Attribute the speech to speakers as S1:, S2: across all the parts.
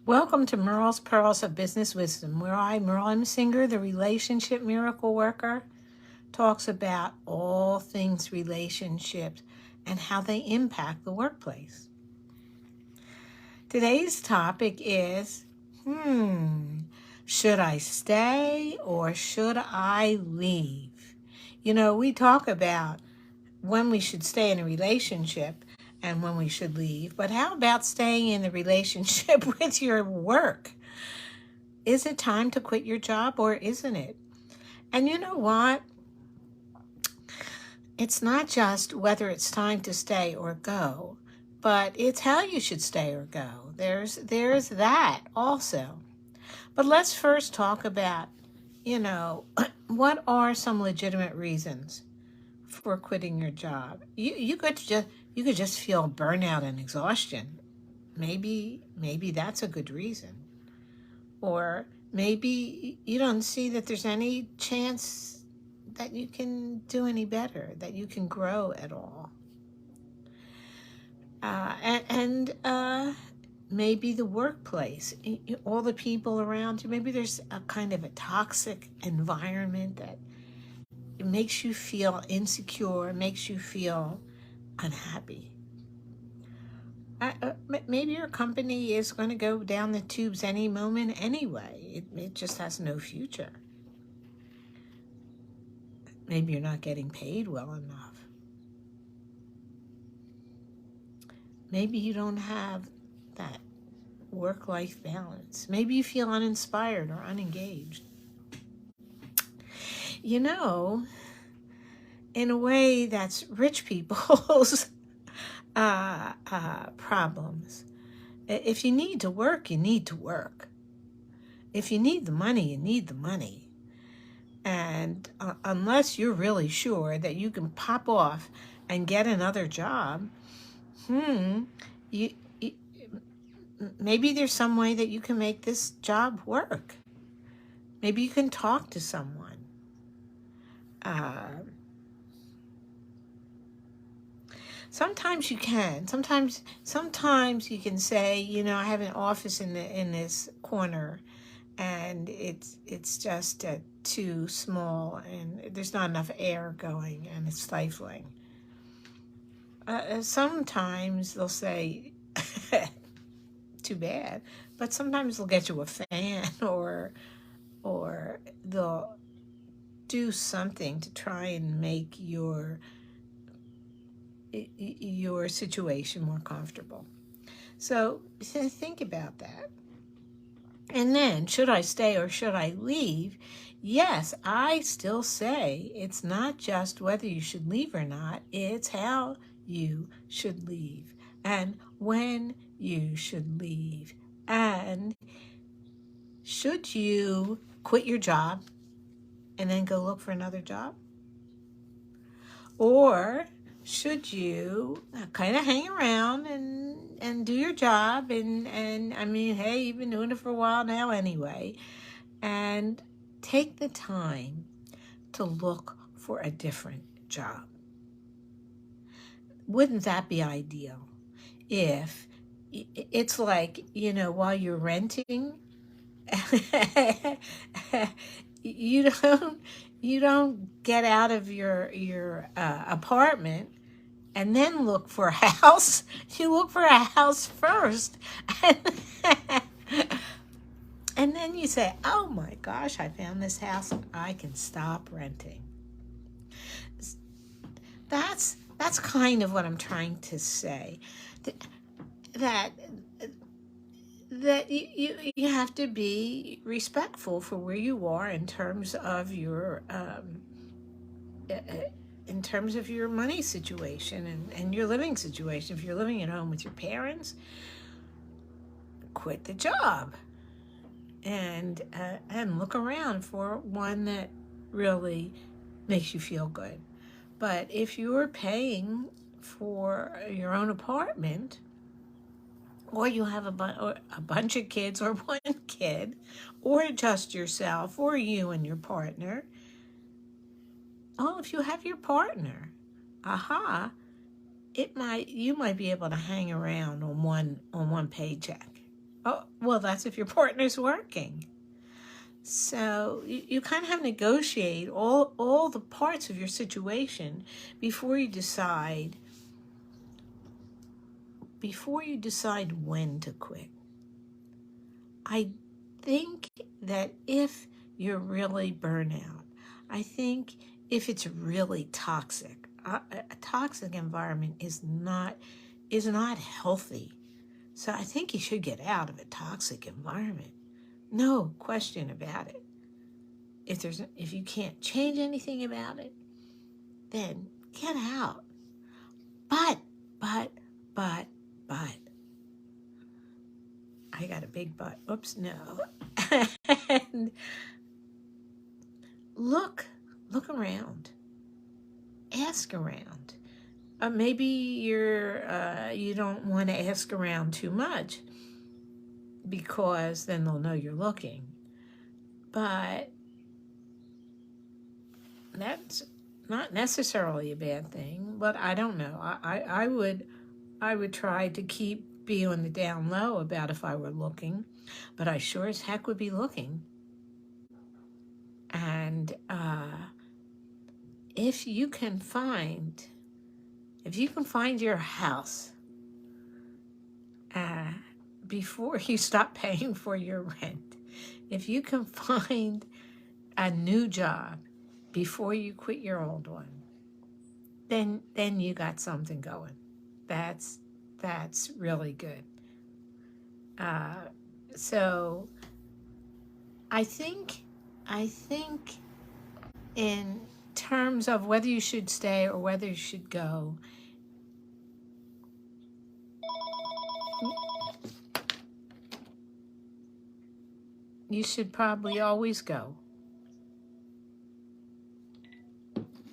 S1: Welcome to Merle's Pearls of Business Wisdom, where I, Merle M. Singer, the relationship miracle worker, talks about all things relationships and how they impact the workplace. Today's topic is, should I stay or should I leave? You know, we talk about when we should stay in a relationship and when we should leave, but how about staying in the relationship with your work? Is it time to quit your job or isn't it? And you know what? It's not just whether it's time to stay or go, but it's how you should stay or go. There's that also. But let's first talk about, what are some legitimate reasons for quitting your job? You could just feel burnout and exhaustion. Maybe that's a good reason. Or maybe you don't see that there's any chance that you can do any better, that you can grow at all. And maybe the workplace, all the people around you, maybe there's a kind of a toxic environment that it makes you feel insecure, makes you feel unhappy. Maybe your company is going to go down the tubes any moment anyway. It just has no future. Maybe you're not getting paid well enough. Maybe you don't have that work-life balance. Maybe you feel uninspired or unengaged. You know, in a way, that's rich people's problems. If you need to work, you need to work. If you need the money, you need the money. And unless you're really sure that you can pop off and get another job, maybe there's some way that you can make this job work. Maybe you can talk to someone. Sometimes you can. Sometimes you can say, I have an office in this corner, and it's just too small, and there's not enough air going, and it's stifling. Sometimes they'll say, too bad, but sometimes they'll get you a fan, or they'll do something to try and make your situation more comfortable. So think about that. And then, should I stay or should I leave? Yes, I still say it's not just whether you should leave or not, it's how you should leave and when you should leave. And should you quit your job and then go look for another job? Or should you kind of hang around and do your job and I mean, hey, you've been doing it for a while now anyway, and take the time to look for a different job? Wouldn't that be ideal? If it's like, while you're renting, you don't get out of your apartment and then look for a house. You look for a house first, and then you say, oh my gosh, I found this house, I can stop renting. That's kind of what I'm trying to say. That you have to be respectful for where you are in terms of your money situation and your living situation. If you're living at home with your parents, quit the job and look around for one that really makes you feel good. But if you're paying for your own apartment, or you have a bunch of kids, or one kid, or just yourself, or you and your partner. If you have your partner, you might be able to hang around on one paycheck. Oh, well, that's if your partner's working. So you kind of have to negotiate all the parts of your situation before you decide when to quit. I think that if you're really burnout, I think if it's really toxic, a toxic environment is not healthy. So I think you should get out of a toxic environment. No question about it. If you can't change anything about it, then get out. But, but, but, but, I got a big but. Oops, no. And look around. Ask around. Maybe you don't want to ask around too much because then they'll know you're looking. But that's not necessarily a bad thing. But I don't know. I would try to be on the down low about if I were looking, but I sure as heck would be looking. And if you can find your house before you stop paying for your rent, if you can find a new job before you quit your old one, then you got something going. That's really good. So I think in terms of whether you should stay or whether you should go, you should probably always go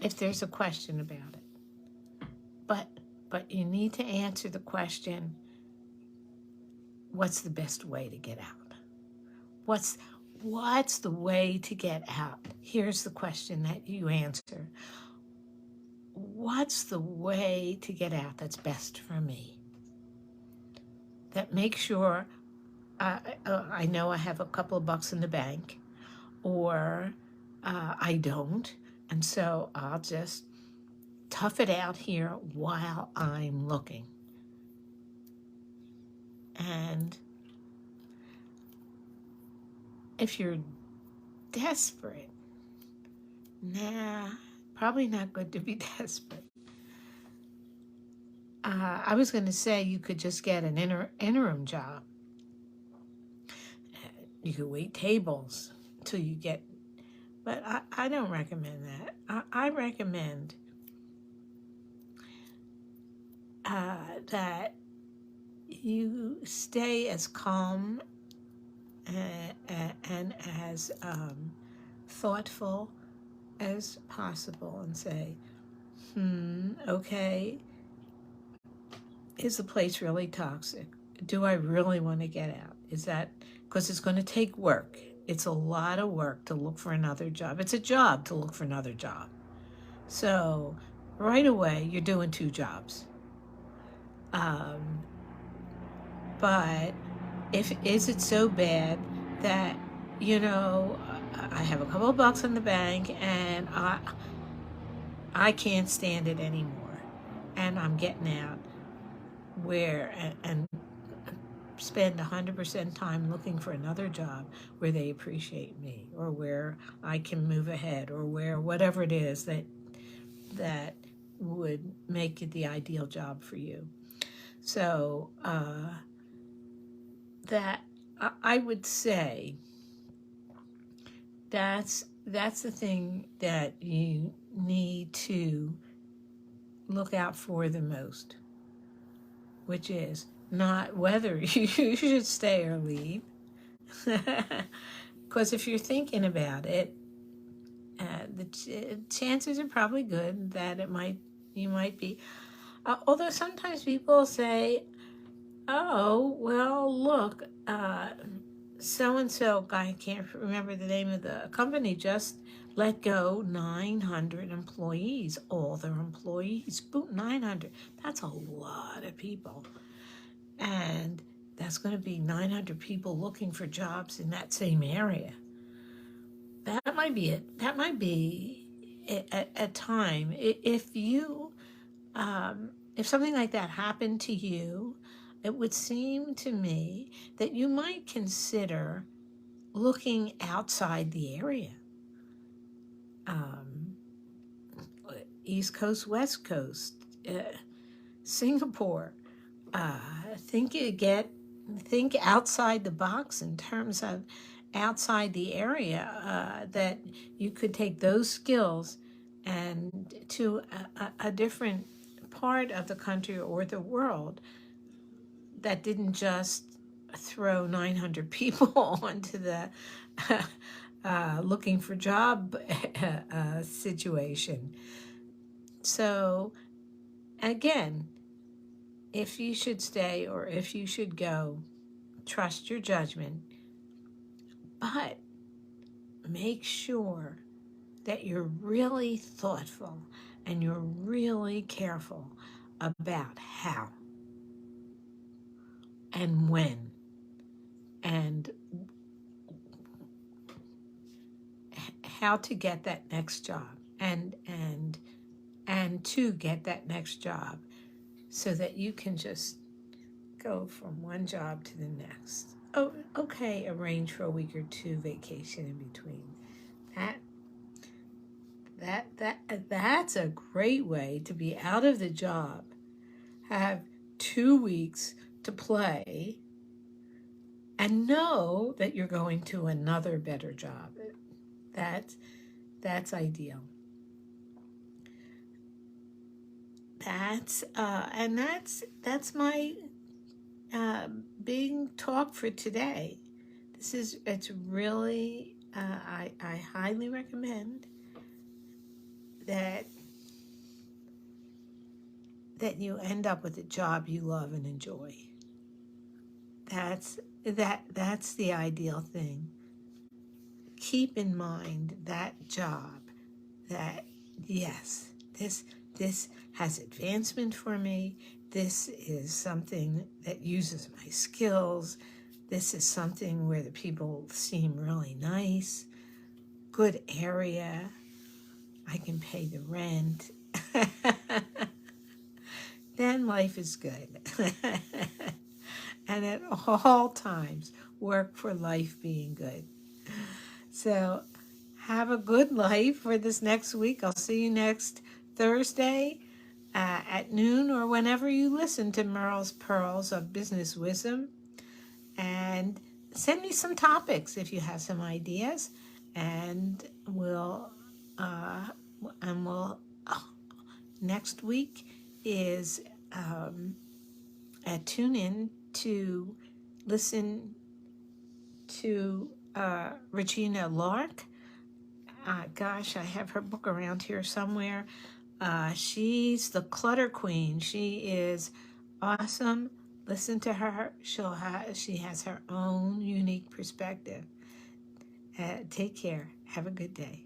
S1: if there's a question about it. But you need to answer the question, what's the best way to get out? What's the way to get out? Here's the question that you answer. What's the way to get out that's best for me? That makes sure I know I have a couple of bucks in the bank, or I don't, and so I'll just tough it out here while I'm looking. And if you're desperate, probably not good to be desperate. I was going to say you could just get an interim job. You could wait tables till you get, but I don't recommend that. I recommend that you stay as calm and as thoughtful as possible and say, okay, is the place really toxic? Do I really want to get out? Is that because it's going to take work? It's a lot of work to look for another job. It's a job to look for another job. So right away, you're doing 2 jobs. But is it so bad that, I have a couple of bucks in the bank and I can't stand it anymore, and I'm getting out and spend 100% time looking for another job where they appreciate me, or where I can move ahead, or where whatever it is that would make it the ideal job for you. So that I would say that's the thing that you need to look out for the most, which is not whether you should stay or leave. Because if you're thinking about it, the chances are probably good that you might be. Although sometimes people say, oh, well, look, so-and-so, I can't remember the name of the company, just let go 900 employees, all their employees. Boom, 900. That's a lot of people. And that's going to be 900 people looking for jobs in that same area. That might be it. That might be a time. If something like that happened to you, it would seem to me that you might consider looking outside the area. East Coast, West Coast, Singapore. Think outside the box in terms of outside the area, that you could take those skills and to a different part of the country or the world that didn't just throw 900 people onto the looking for job situation. So again, if you should stay or if you should go, trust your judgment, but make sure that you're really thoughtful and you're really careful about how and when and how to get that next job and to get that next job, so that you can just go from one job to the next. Oh, okay, arrange for a week or two vacation in between. That's a great way to be out of the job, have 2 weeks to play, and know that you're going to another better job. That's ideal. That's my big talk for today. It's really I highly recommend that you end up with a job you love and enjoy. That's the ideal thing. Keep in mind that job, that yes, this has advancement for me. This is something that uses my skills. This is something where the people seem really nice. Good area. I can pay the rent. Then life is good. And at all times, work for life being good. So have a good life for this next week. I'll see you next Thursday at noon, or whenever you listen to Merle's Pearls of Business Wisdom. And send me some topics if you have some ideas, and we'll next week is tune in to listen to Regina Lark. Gosh, I have her book around here somewhere. She's the clutter queen. She is awesome. Listen to her. She has her own unique perspective. Take care. Have a good day.